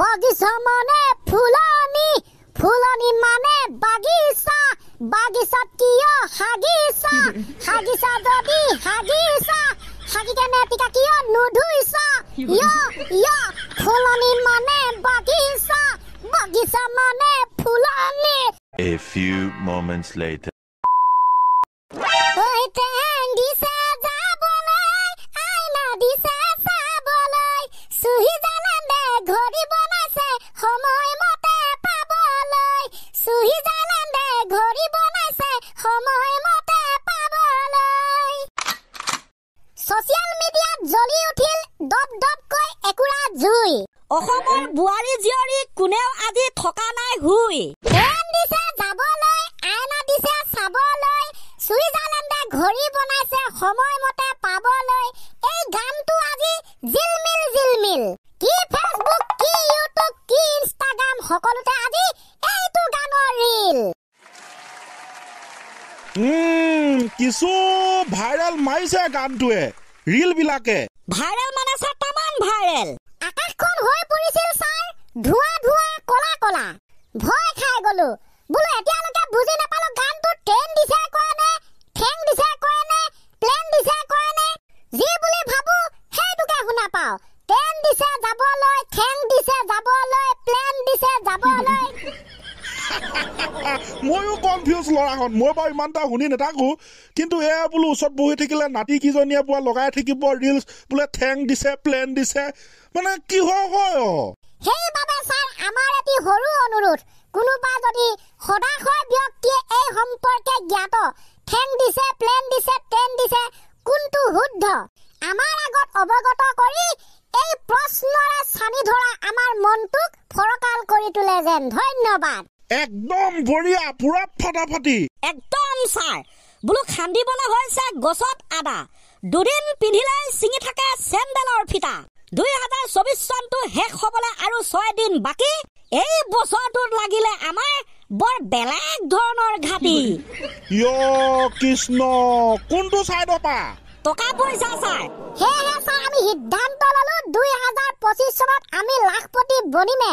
বাগিচা মানে ফুলনি ফুলনি মানে বাগিচা বাগিচাত কিয় হাগিছা হাগিছা যদি হাগিছা হাগি কেনে টিকা কিয় নুধুইছা ইয় ফুলনি মানে বাগিচা বাগিচা মানে ফুলনি A few moments later ঐ টেং দিছে যাবলৈ আইনা দিছে চাবলৈ চুইজাৰলেণ্ডে ঘড়ী বনাইছে সময়মতে পাবলৈ চুইজাৰলেণ্ডে ঘড়ী বনাইছে সময়মতে পাবলৈ ছচিয়েল মিডিয়াত জ্বলি উঠিল দপ দপকৈ একুৰা জুই অসমৰ বুৱাৰী জীয়ৰী কোনেও আজি থকা নাই হুই ট্ৰেইন দিছে যাবলৈ আইনা দিছে চাবলৈ চুইজাৰলেণ্ডে ঘড়ী বনাইছে সময়মতে পাবলৈ এই গানটো আজি জিলমিল কি ফেচবুক কি ইউটিউব কি ইনষ্টাগ্ৰাম সকলোতে আজি এইটো গানৰ ৰীল কিছু ভাইৰেল মাৰিছে গানটোৱে ৰীল বিলাকে ভাইৰেল মানে তামান ভাইৰেল আকাশখন হৈ পৰিছিল ছাৰ ধোঁৱা ধোঁৱা কলা কলা ভয় খাই গলো বোলো এতিয়ালৈকে বুজি নাপালো গানটো ট্ৰেইন দিছে কয়নে ঠেং দিছে কয়নে প্লেন দিছে কয়নে যি বুলি ভাবো সেইটোকে শুনা পাওঁ ট্ৰেইন দিছে যাবলৈ ঠেং দিছে যাবলৈ প্লেন দিছে যাবলৈ ময়ো কনফিউজ ল'ৰাখন মই বাৰু ইমানটা শুনি নাথাকো কিন্তু এয়া বোলো ওচৰত বহি থাকিলে নাতি কিজনীয়ে বোৱা লগাই থাকিব ৰিলছ বোলে ঠেং দিছে প্লেন দিছে মানে কি হয় সেইবাবে ছাৰ আমাৰ এটি সৰু অনুৰোধ কোনোবা যদি সদাশয় ব্যক্তিয়ে এই সম্পৰ্কে জ্ঞাত ঠেং দিছে প্লেন দিছে ট্ৰেইন দিছে কোনটো শুদ্ধ আমাৰ আগত অৱগত কৰি এই প্ৰশ্নৰে ছানি ধৰা আমাৰ মনটোক ফৰকাল কৰি তোলে যেন ধন্যবাদ একদম বঢ়িয়া পুৰা ফাটাফাটি একদম ছাৰ বোলো খান্দিবলৈ হৈছে গছত আদা দুদিন পিন্ধিলে ছিঙি থাকে চেণ্ডেলৰ ফিটা 2024 চনটো শেষ হ'বলৈ আৰু 6 দিন বাকী এই বছৰটোত লাগিলে আমাৰ বৰ বেলেগ ধৰণৰ ঘাটি কৃষ্ণ কোনটো চাইডৰ পা টকা পইচা ছাৰ সেয়েহে ছাৰ আমি সিদ্ধান্ত ললো 2025 চনত আমি লাখপতি বনিমে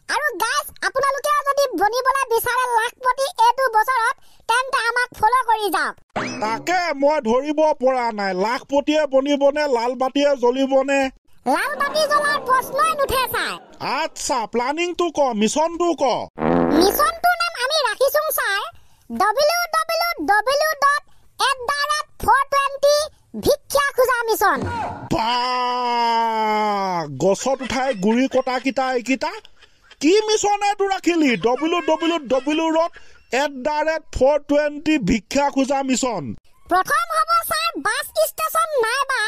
আৰু গাইজ আপোনালোকে যদি বনিবলৈ বিচাৰে লাখপতি এইটো বছৰত তেন্তে আমাক ফলো কৰি যাওক তাকে মই ধৰিব পৰা নাই লাখপতিয়ে বনিবনে লালবাতিয়ে জ্বলিবনে লালবাতি জ্বলাৰ প্ৰশ্নই নুঠে ছাৰ আচ্ছা প্লানিংটো ক মিছনটো ক মিছনটোৰ নাম আমি ৰাখিছো ছাৰ www.420 ভিক্ষা খোজা মিছন বা গছত উঠাই গুৰি কটা কিটা এইকিটা কি মিছন এইটো ৰাখিলি www.420 ভিক্ষা খোজা মিছন প্ৰথম হ'ব ছাৰ বাছ ষ্টেচন নাইবা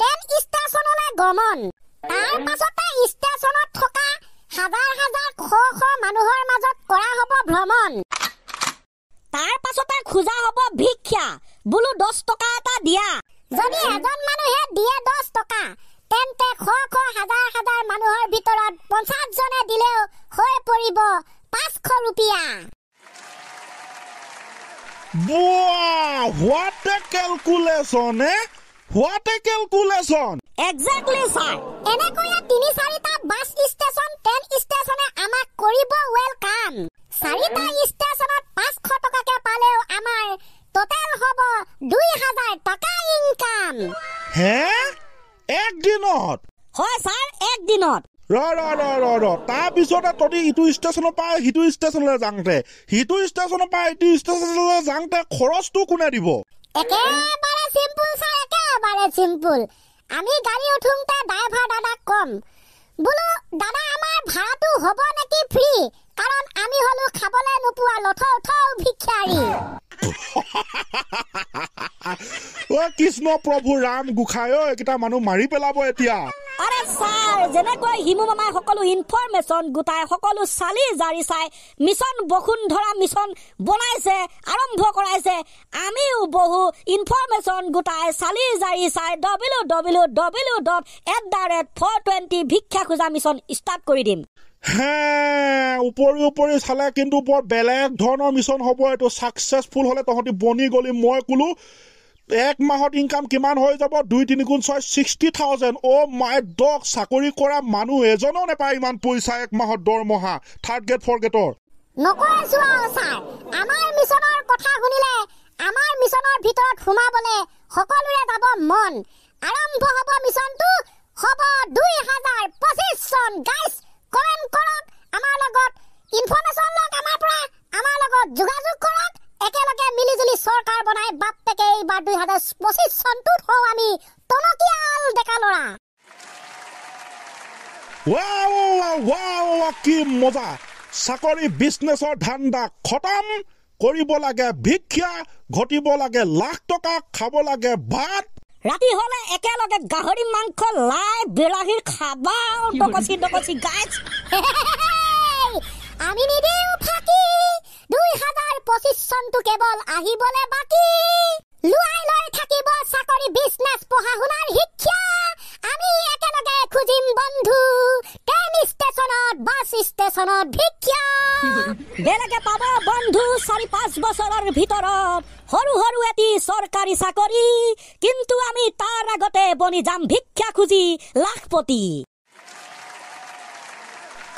ট্ৰেইন ষ্টেচনলৈ গমন তাৰ পাছতে ষ্টেচনত থকা হাজাৰ হাজাৰ শ মানুহৰ মাজত কৰা হ'ব ভ্ৰমণ তাৰ পাছতে খোজা হ'ব ভিক্ষা বোলো 10 টকা এটা দিয়া যদি এজন মানুহে দিয়ে 10 টকা তেন্তে শ হাজাৰ হাজাৰ মানুহৰ ভিতৰত 50 জনে দিলেও হৈ পৰিব 500 रुपया What a calculation, eh? What a calculation! Exactly, sir. এনেকৈয়া 3-4টা বাছ ষ্টেচন ট্ৰেইন ষ্টেচনে আমাক কৰিব ওয়েলকাম 4টা ষ্টেচনত 500 টকাকে পালেও আমাৰ টোটাল হ'ব 2000 টকা ইনকাম হে এক দিনত হয় স্যার এক দিনত ৰ তাৰ পিছতে তদি ইটো ষ্টেচনৰ পৰা হিটো ষ্টেচনলৈ যাওঁতে হিটো ষ্টেচনৰ পৰা ইটো ষ্টেচনলৈ যাওঁতে খৰচটো কোনে দিব একেবাৰে সিম্পল স্যাৰ একেবাৰে সিম্পল আমি গাড়ী উঠোঁতে ড্ৰাইভাৰ দাদাক কম বোলো দাদা আমাৰ ভাড়াটো হ'ব নেকি ফ্ৰী কাৰণ আমি হলো খাবলৈ নোপোৱা লথৌ ভিক্ষাৰী ও কৃষ্ণ প্ৰভু ৰাম গোসাঁই এইকেইটা মানুহ মাৰি পেলাব এতিয়া আরে স্যার যেনেকৈ হিমু মামাই সকলো ইনফরমেশন গোটাই সকলো সালি জারি চাই মিশন বসুন্ধরা মিশন বনাইছে আরম্ভ কৰাইছে আমিও বহু ইনফৰমেশন গোটাই সালি জাৰি চাই www.420 ভিক্ষা খোজা মিশন স্টাৰ্ট কৰি দিম হে উপৰি চালে কিন্তু বৰ বেলেগ ধৰণৰ মিশন হ'ব এইটো সাকসেসফুল হলে তহঁতি বনি গলি মই কলো এক মাহত ইনকাম কিমান হৈ যাব 2-3 গুণ 60,000 অ' মাই ডগ চাকৰি কৰা মানুহ এজনো নেপায় ইমান পইচা এক মাহত দৰমহা থাৰ্ড গ্ৰেড ফ'ৰ গ্ৰেডৰ নকৈছো ছাৰ আমাৰ মিছনৰ কথা শুনিলে আমাৰ মিছনৰ ভিতৰত সোমাবলে সকলোৰে যাব মন আৰম্ভ হ'ব মিছনটো হ'ব 2025 চন গাইস কমেন্ট কৰক আমাৰ লগত ইনফৰমেশন লওক আমাৰ পৰা আমাৰ লগত যোগাযোগ কৰক একেলগে মিলিজুলি চৰকাৰ বনাই বাপেকে এইবাৰ 2025 চনটোত হওঁ আমি টনকিয়াল ডেকা ল'ৰা ৱাও কি মজা চাকৰি বিজনেছৰ ধান্দা খতম কৰিব লাগে ভিক্ষা ঘটিব লাগে লাখ টকা খাব লাগে ভাত ৰাতি হলে একেলগে গাহৰি মাংস লাই বিলাহীৰ খাবা ডকচি গাইছ আমি নিদিও থাকি 2025 চনটো কেৱল আহিবলে বাকী লুৱাই লৈ থাকিব চাকৰি বিজনেছ পঢ়া শুনাৰ শিক্ষা আমি একেলগে খুজিম বন্ধু ট্ৰেইন ষ্টেচনত বাছ ষ্টেচনত ভিক্ষা বেলেগে পাব বন্ধু 4-5 বছৰৰ ভিতৰত সৰু সৰু এটি চৰকাৰী চাকৰি কিন্তু আমি তাৰ আগতে বনি যাম ভিক্ষা খুজি লাখপতি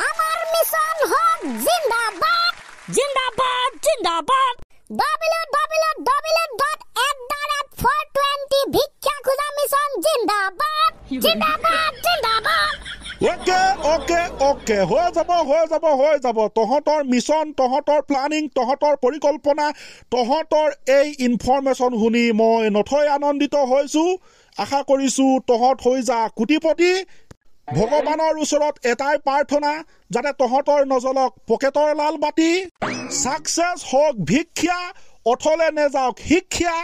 আমাৰ মিছন হওক জিন্দাবাদ জিন্দাবাদ জিন্দাবাদ www.420 ভিক্ষা খোজা মিছন জিন্দাবাদ জিন্দাবাদ জিন্দাবাদ ওকে হৈ যাব তহঁতৰ মিছন তহঁতৰ প্লানিং তহঁতৰ পৰিকল্পনা তহঁতৰ এই ইনফৰমেশ্যন শুনি মই নথৈ আনন্দিত হৈছো আশা কৰিছো তহঁত হৈ যা কোটিপতি ভগৱানৰ ওচৰত এটাই প্ৰাৰ্থনা যাতে তহঁতৰ নজলক পকেটৰ লাল বাতি সাকসেছ হওক ভিক্ষা অথলে নেযাওক শিক্ষা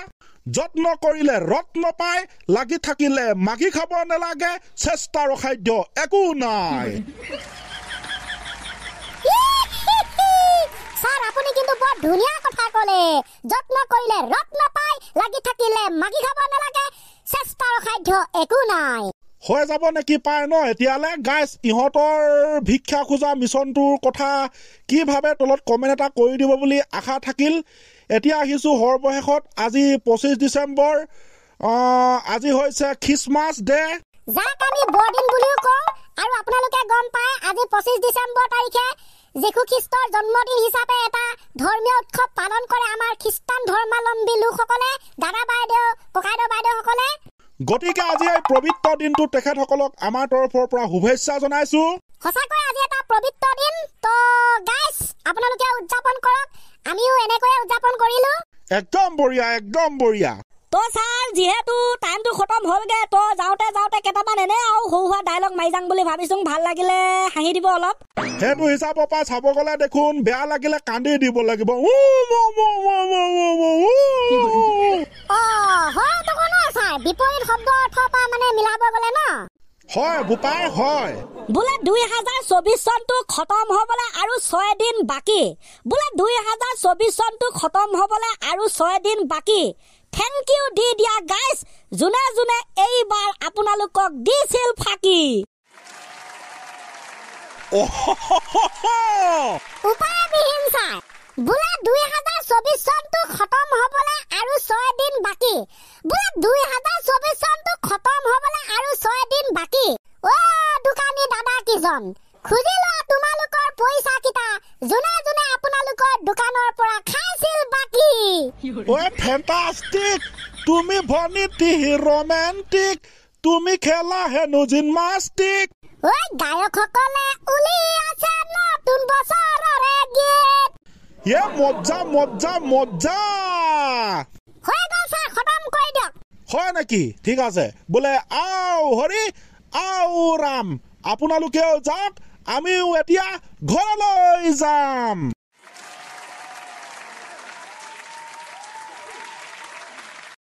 যত্ন কৰিলে ৰত্ন পায় লাগি থাকিলে মাগি খাব নালাগে চেষ্টাৰ খাদ্য একো নাই স্যাৰ আপুনি কিন্তু বৰ ধুনীয়া কথা ক'লে যত্ন কৰিলে ৰত্ন পায় লাগি থাকিলে মাগি খাব নালাগে চেষ্টাৰ খাদ্য একো নাই হৈ যাব নেকি পায় ন এতিয়ালে গাইস ইহঁতৰ ভিক্ষা খোজা মিছনটোৰ কথা কি ভাবে তলত কমেন্ট এটা কৰি দিব বুলি আশা থাকিল এতিয়া আহিছো সৰ্বশেষত আজি 25 ডিসেম্বৰ আজি হৈছে খ্ৰীষ্টমাছ ডে যাক আমি বৰদিন বুলিও কওঁ আৰু আপোনালোকে গম পায় আজি 25 ডিসেম্বৰ তাৰিখে যীশু খ্ৰীষ্টৰ জন্মদিন হিচাপে এটা ধৰ্মীয় উৎসৱ পালন কৰে আমাৰ খ্ৰীষ্টান ধৰ্মাৱলম্বী লোকসকলে দাদা বাইদেউ ককাইদেউ বাইদেউসকলে গতিকে আজি এই পবিত্ৰ দিনটো তেখেতসকলক আমাৰ তৰফৰ পৰা শুভেচ্ছা জনাইছো সঁচাকৈ আজি এটা পবিত্ৰ দিন তো গাইস আপোনালোকে উদযাপন কৰক আমিও এনেকৈ উদযাপন কৰিলো একদম বঢ়িয়া তো ছাৰ যিহেতু টাইমটো খতম হ'লগে তো যাওঁতে কেইটামান এনে আৰু সৌহা ডায়লগ মাৰি যাম বুলি ভাবিছো ভাল লাগিলে হাঁহি দিব অলপ সেইটো হিচাপৰ পৰা চাব গ'লে দেখোন বেয়া লাগিলে কান্দি দিব লাগিব হয় তো কোনো ছাৰ বিপৰীত শব্দ অৰ্থ পৰা মানে মিলাব গ'লে ন হয় বুপাই হয় বোলে 2024 চনটো খতম হ'বলে আৰু 6 দিন বাকি বোলে 2024 চনটো খতম হ'বলে আৰু 6 দিন বাকি থ্যাংক ইউ দি দিয়া গাইস জুনে এইবাৰ আপোনালোকক দিছিল ফাকি উপায়বিহীন ছাৰ বোলে 2024 চনটো খতম হ'বলে আৰু 6 দিন বাকি বোলে 2024 চনটো খতম হ'বলে আৰু 6 দিন বাকি ও দোকানী দাদা কিজন খুজি লোৱা তোমালোকৰ পইচা কিটা জুনে আপোনালোকৰ দোকানৰ পৰা খাইছিল বাকি ওই ফ্যান্টাস্টিক তুমি ভনিতি ৰোমান্টিক তুমি খেলা হেনো জিমনাস্টিক ওই গায়কসকলে উলি আছে নতুন বছৰৰে গীত এ মজ্জা হৈ গ'ল ছাৰ খতম কৰি দিয়ক হয় নেকি ঠিক আছে বোলে আও হৰি আও ৰাম আপোনালোকেও যাওক আমিও এতিয়া ঘৰলৈ যাম